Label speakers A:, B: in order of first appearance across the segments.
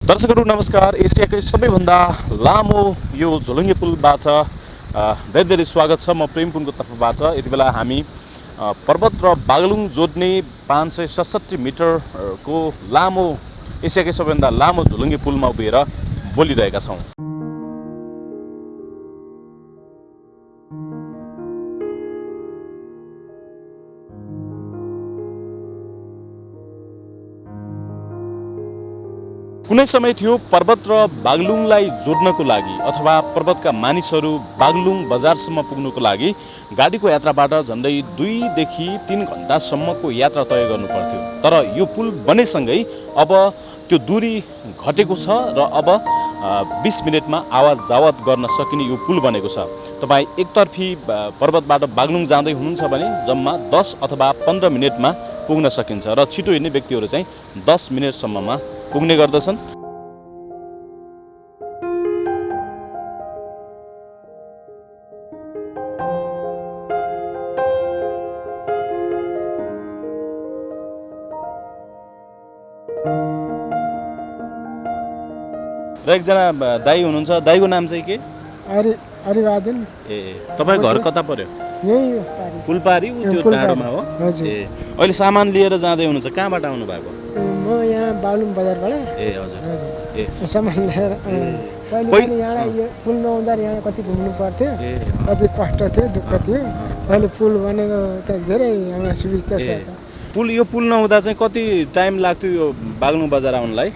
A: दर्शकहरू नमस्कार। एसियाकै सबैभन्दा लामो यो झोलुङ्गे पुलबाट धेरै धेरै स्वागत छ। म प्रेमपुनको तर्फबाट। यति बेला हामी पर्वत र बागलुङ जोड्ने 567 मिटरको लामो एसियाकै सबैभन्दा लामो झोलुङ्गे पुलमा उभिएर बोलिरहेका छौँ। कुनै समय थियो पर्वत र बागलुङलाई जोड्नको लागि अथवा पर्वतका मानिसहरू बागलुङ बजारसम्म पुग्नुको लागि गाडीको यात्राबाट झन्डै 2 देखि 3 घण्टासम्मको यात्रा तय गर्नु पर्थ्यो। तर यो पुल बनेसँगै अब त्यो दूरी घटेको छ र अब 20 मिनेटमा आवाज जावत गर्न सकिने यो पुल बनेको छ। तपाईँ एकतर्फी पर्वतबाट बागलुङ जाँदै हुनुहुन्छ भने जम्मा 10 अथवा 15 मिनेटमा पुग्न सकिन्छ र छिटो हिँड्ने व्यक्तिहरू चाहिँ 10 मिनेटसम्ममा पुग्ने गर्दछन्। र एकजना दाई हुनुहुन्छ। दाईको नाम चाहिँ के?
B: हरिबहादुर।
A: तपाईँ घर कता पर्यो?
B: यही हो
A: पुलपारी त्यो टाढोमा हो। अहिले सामान लिएर जाँदै हुनुहुन्छ। कहाँबाट आउनु भएको?
B: म यहाँ बागलुङ बजारबाट।
A: हजुर।
B: सामान लिएर पहिले यहाँ यो पुल नहुँदा यहाँ कति घुम्नु पर्थ्यो, कति कष्ट थियो, दुःख थियो। अहिले पुल बनेको त धेरै हामीलाई सुविस्ता छ।
A: यो पुल नहुँदा चाहिँ कति टाइम लाग्थ्यो यो बागलुङ बजार आउनलाई?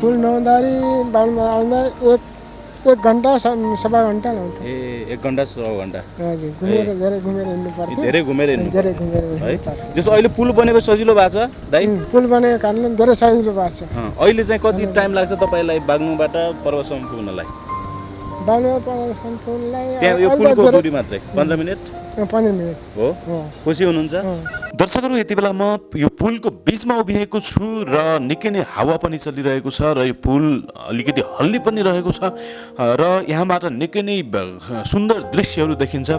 B: पुल नहुँदाखेरि बागलुङ आउँदा एक घन्टा सवा घन्टा लाग्थ्यो।
A: 1 घन्टा सवा घन्टा।
B: हजुर, धेरै घुमेर हिँड्नु पर्थ्यो।
A: धेरै घुमेर
B: हिँड्नु
A: है। जस्तो अहिले पुल बनेपछि सजिलो भएको छ दाइ?
B: पुल बनेको कारणले धेरै सजिलो भएको छ।
A: अहिले चाहिँ कति टाइम लाग्छ तपाईँलाई बागलुङबाट पर्वतसम्म पुग्नलाई?
B: बागलुङ पर्वतसम्म पुग्नलाई
A: त्यहाँ यो पुलको दूरी मात्रै 15 मिनेट?
B: 15 मिनेट
A: हो। खुसी हुनुहुन्छ? दर्शकहरू, यति बेला म यो पुलको बीचमा उभिएको छु र निकै नै हावा पनि चलिरहेको छ र यो पुल अलिकति हल्ली पनि रहेको छ र यहाँबाट निकै नै सुन्दर दृश्यहरू देखिन्छ।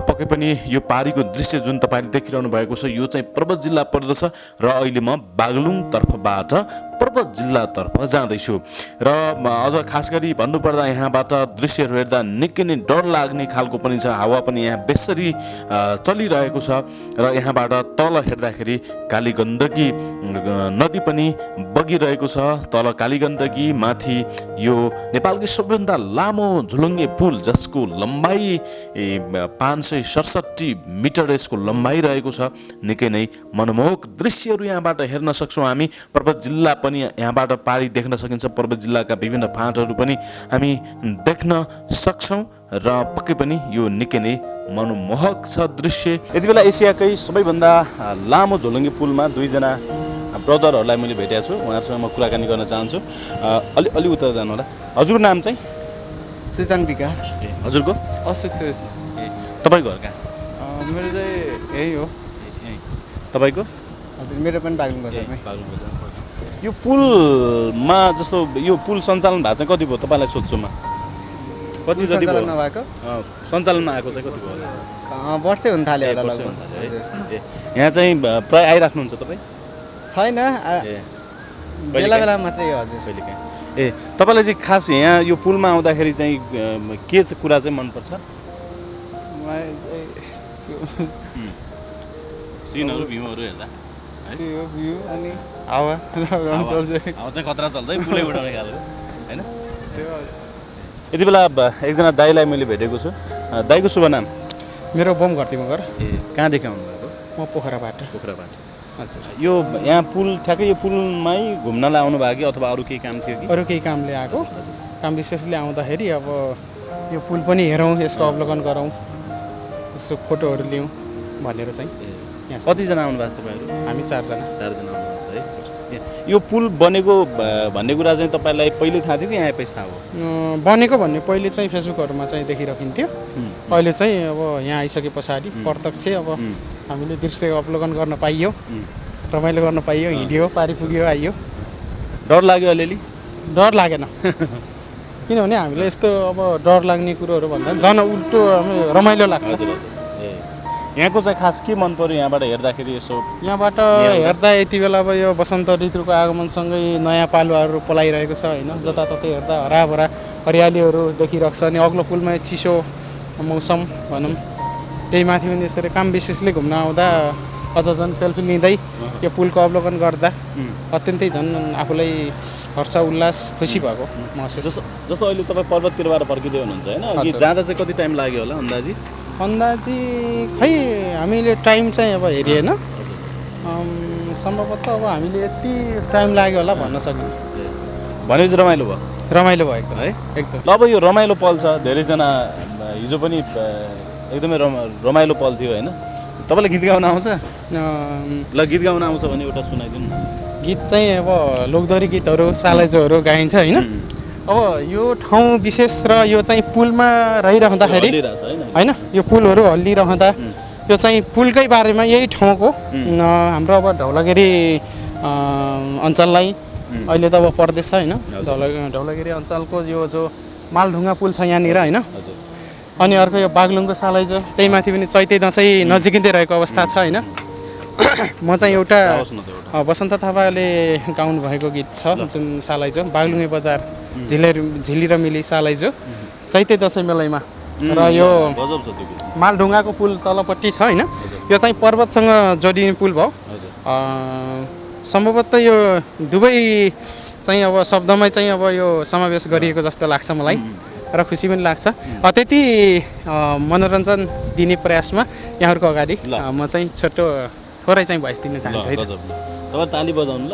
A: पक्कै पनि यो पारीको दृश्य जुन तपाईँले देखिरहनु भएको छ यो चाहिँ पर्वत जिल्ला पर्दछ र अहिले म बागलुङ तर्फबाट पर्वत जिल्लातर्फ जाँदैछु। र अझ खास गरी भन्नुपर्दा यहाँबाट दृश्यहरू हेर्दा निकै नै डर लाग्ने खालको पनि छ। हावा पनि यहाँ बेसरी चलिरहेको छ र यहाँबाट तल हेर्दाखेरि कालीगण्डकी नदी पनि बगिरहेको छ। तल कालीगण्डकी, माथि यो नेपालकै सबैभन्दा लामो झोलुङ्गे पुल जसको लम्बाइ 567 मिटर यसको लम्बाइ रहेको छ। निकै नै मनमोहक दृश्यहरू यहाँबाट हेर्न सक्छौँ हामी। पर्वत जिल्ला पनि यहाँबाट पारी देख्न सकिन्छ। पर्वत जिल्लाका विभिन्न फाँटहरू पनि हामी देख्न सक्छौँ र पक्कै पनि यो निकै नै मनमोहक छ दृश्य। यति बेला एसियाकै सबैभन्दा लामो झोलुङ्गे पुलमा 2 जना ब्रदरहरूलाई मैले भेटेको छु। उहाँहरूसँग म कुराकानी गर्न चाहन्छु। अलि उता जानु होला। हजुरको नाम चाहिँ?
C: सुजन विका।
A: हजुरको?
C: असुक्सेस।
A: तपाईँको घर कहाँ?
C: मेरो चाहिँ यही हो।
A: तपाईँको?
C: हजुर, मेरो पनि बागलुङ बजारमै।
A: यो पुलमा जस्तो यो पुल सञ्चालन भएको चाहिँ कति भयो तपाईँलाई सोध्छु म? कति जति भयो?
C: नभएको
A: सञ्चालनमा आएको चाहिँ कति भयो?
C: वर्षै हुन थाल्यो होला लगभग।
A: यहाँ चाहिँ प्राय आइराख्नुहुन्छ तपाईँ?
C: छैन, बेला बेला मात्रै हो। हजुर,
A: कहिलेकाहीँ। तपाईँलाई चाहिँ खास यहाँ यो पुलमा आउँदाखेरि चाहिँ के कुरा चाहिँ मनपर्छ? सिनहरू भ्यूहरू हेर्दा
C: त्यो भ्यू अनि हावा
A: चाहिँ खतरा चल्छ है पुलै उडाउने खालको होइन? यति बेला एकजना दाईलाई मैले भेटेको छु। दाईको शुभ नाम?
C: मेरो बम घरती मगर।
A: कहाँदेखि आउनु भएको?
C: म पोखराबाट।
A: हजुर। यो यहाँ पुल ठ्याक्कै यो पुलमै घुम्नलाई आउनु भयो कि अथवा अरू केही काम थियो कि?
C: अरू केही कामले आएको। काम विशेषले आउँदाखेरि अब यो पुल पनि हेरौँ, यसको अवलोकन गरौँ, यसो फोटोहरू लिउँ भनेर चाहिँ।
A: कतिजना आउनु भएको छ तपाईँहरू?
C: हामी 4 जना
A: आउनु भएको छ है। यो पुल बनेको भन्ने कुरा चाहिँ तपाईँलाई पहिले थाहा थियो कि यहाँ आएपछि थाहा हो?
C: बनेको भन्ने पहिले चाहिँ फेसबुकहरूमा चाहिँ देखिराखिन्थ्यो। अहिले चाहिँ अब यहाँ आइसके पछाडि प्रत्यक्ष अब हामीले दृश्य अवलोकन गर्न पाइयो, रमाइलो गर्न पाइयो, हिँड्यो, पारी पुग्यो, आइयो।
A: डर लाग्यो अलिअलि?
C: डर लागेन, किनभने हामीलाई यस्तो अब डर लाग्ने कुरोहरू भन्दा झन् उल्टो रमाइलो लाग्छ।
A: यहाँको चाहिँ खास के मन पर्यो यहाँबाट हेर्दाखेरि यसो?
C: यहाँबाट हेर्दा यति बेला अब यो वसन्त ऋतुको आगमनसँगै नयाँ पालुवाहरू पलाइरहेको छ होइन, जताततै हेर्दा हराभरा हरियालीहरू देखिरहेको छ। अनि अग्लो पुलमा चिसो मौसम भनौँ, त्यही माथि पनि यसरी काम विशेषले घुम्न आउँदा अझ झन् सेल्फी लिँदै यो पुलको अवलोकन गर्दा अत्यन्तै झन् आफूलाई हर्ष उल्लास खुसी भएको महसुस।
A: जस्तो अहिले तपाईँ पर्वततिरबाट फर्किँदै हुनुहुन्छ होइन, अघि जाँदा चाहिँ कति टाइम लाग्यो होला अन्दाजी?
C: अन्दाजी खै हामीले टाइम चाहिँ अब हेरिएन, सम्भवतः अब हामीले यति टाइम लाग्यो होला भन्न सकिन्न।
A: भनेपछि रमाइलो भयो?
C: रमाइलो भयो एकदम
A: है,
C: एकदम।
A: ल अब यो रमाइलो पल छ, धेरैजना हिजो पनि एकदमै रमाइलो पल थियो होइन। तपाईँलाई गीत गाउन आउँछ? ल गीत गाउन आउँछ भने एउटा सुनाइदिनु न।
C: गीत चाहिँ अब लोकदोहोरी गीतहरू सालाइजोहरू गाइन्छ होइन। अब यो ठाउँ विशेष र यो चाहिँ पुलमा रहिरहँदाखेरि होइन, यो पुलहरू हल्लिरहँदा यो चाहिँ पुलकै बारेमा यही ठाउँको हाम्रो अब ढौलागिरी अञ्चललाई अहिले त अब पर्दैछ होइन, ढौलागिरी अञ्चलको यो जो मालढुङ्गा पुल छ यहाँनिर होइन, अनि अर्को यो बागलुङको सालाइजो, त्यही माथि पनि चैते दसैँ नजिकिँदै रहेको अवस्था छ होइन। म चाहिँ एउटा वसन्त थापाले गाउनु भएको गीत छ जुन सालाइजो, बागलुङे बजार झिली र मिली सालाइजो चैते दसैँ मेलैमा, र यो मालढुङ्गाको पुल तलपट्टि छ होइन। यो चाहिँ पर्वतसँग जोडिने पुल भयो। सम्भवतः यो दुवै चाहिँ अब शब्दमै चाहिँ अब यो समावेश गरिएको जस्तो लाग्छ मलाई र खुसी पनि लाग्छ। त्यति मनोरञ्जन दिने प्रयासमा यहाँहरूको अगाडि म चाहिँ छोटो थोरै चाहिँ भोइस दिन चाहन्छु है।
A: तपाईँ ताली बजाउनु ल।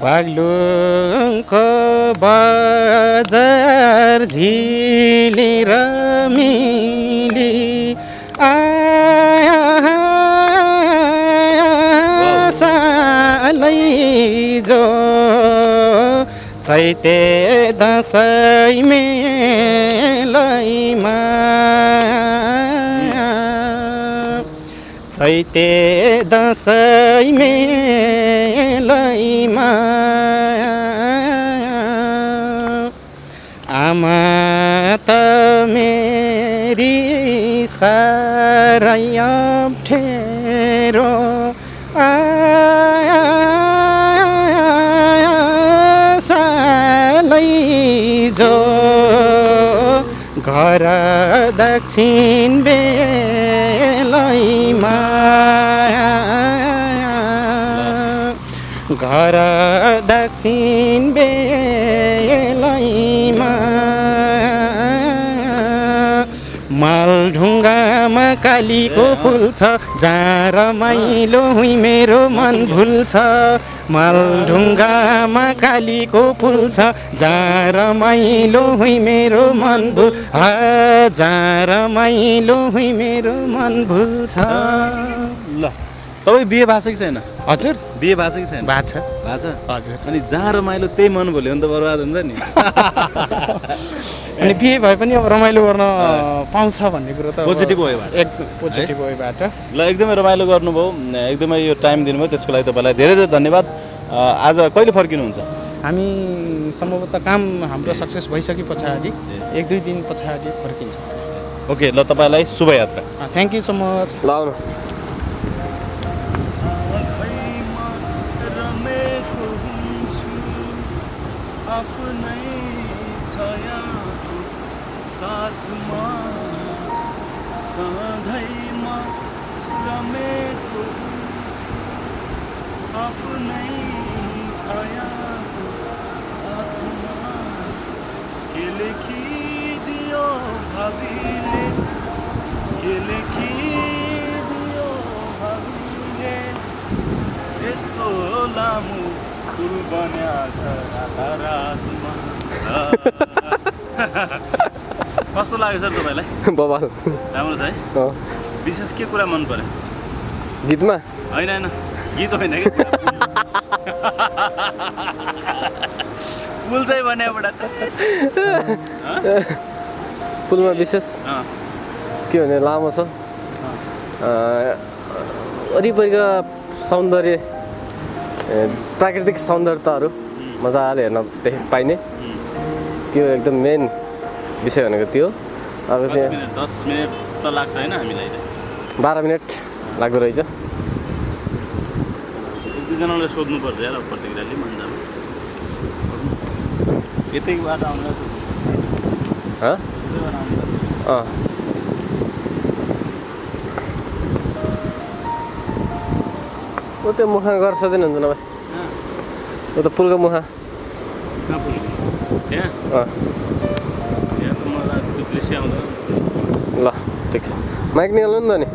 C: बागलुङको बजार झिली र मिली सालाइजो चैते दसैँ मेलैमा, चैते दसैँ मेलैमा आमा त मेरी सारै अप्ठ्यारो सालाइजो घर दक्षिण बेलैमा, घर दक्षिण बेलैमा मालढुङ्गामा कालीको पुल छ, जहाँ रमाइलो हुई मेरो मन भुल्छ। मालढुङ्गामा कालीको पुल छ, जहाँ रमाइलो हुई मेरो मन भुल्छ, जहाँ रमाइलो हुई मेरो मन भुल्छ।
A: ल तपाईँ बिहे भएको छ कि छैन?
C: हजुर
A: बिहे भएको छ कि छैन?
C: भएको छ।
A: हजुर। अनि जहाँ रमाइलो त्यही मन भुल्यो भने त बर्बाद हुन्छ नि।
C: अनि बिहे भए पनि अब रमाइलो गर्न पाउँछ भन्ने कुरो त
A: पोजिटिभ वेबाट,
C: एकदम पोजिटिभ वेबाट।
A: ल एकदमै रमाइलो गर्नुभयो, एकदमै यो टाइम दिनुभयो, त्यसको लागि तपाईँलाई धेरै धेरै धन्यवाद। आज कहिले फर्किनुहुन्छ?
C: हामी सम्भवतः काम हाम्रो सक्सेस भइसके पछाडि 1-2 दिन पछाडि फर्किन्छ।
A: ओके, ल तपाईँलाई शुभयात्रा।
C: Thank you so much.
D: ल आउनु।
A: साथमा सधैँमा रमेको आफ्नै छायाको साथमा के लेखिदियो भावीले, के लेखिदियो भावीले, यस्तो लामो फुल बन्या छ रातमा। कस्तो लाग्यो सर तपाईँलाई?
D: बबाल
A: राम्रो छ है। विशेष के कुरा मन पर्यो
D: गीतमा?
A: होइन गीत होइन कि पुल चाहिँ भन्नेबाट
D: पुलमा विशेष के भने लामो छ, वरिपरिका सौन्दर्य प्राकृतिक सौन्दर्यताहरू मजाले हेर्न पाइने, त्यो एकदम मेन विषय भनेको त्यो। अर्को चाहिँ
A: 10 मिनट त लाग्छ होइन हामीलाई
D: 12 मिनट लाग्दो रहेछ।
A: एक दुईजनालाई सोध्नुपर्छ यार प्रतिक्रियाले मन जानु यतै बाटो आउँदा
D: ऊ त्यो मुखा गरेर सोध्दैन हुन्छ नभए ऊ त पुलको मुखा
A: कहाँ पुग्यो त्यहाँ त्यहाँ त मलाई त्यो दृश्य आउँदैन
D: ल ठिक छ माइक निकाल्नु नि त नि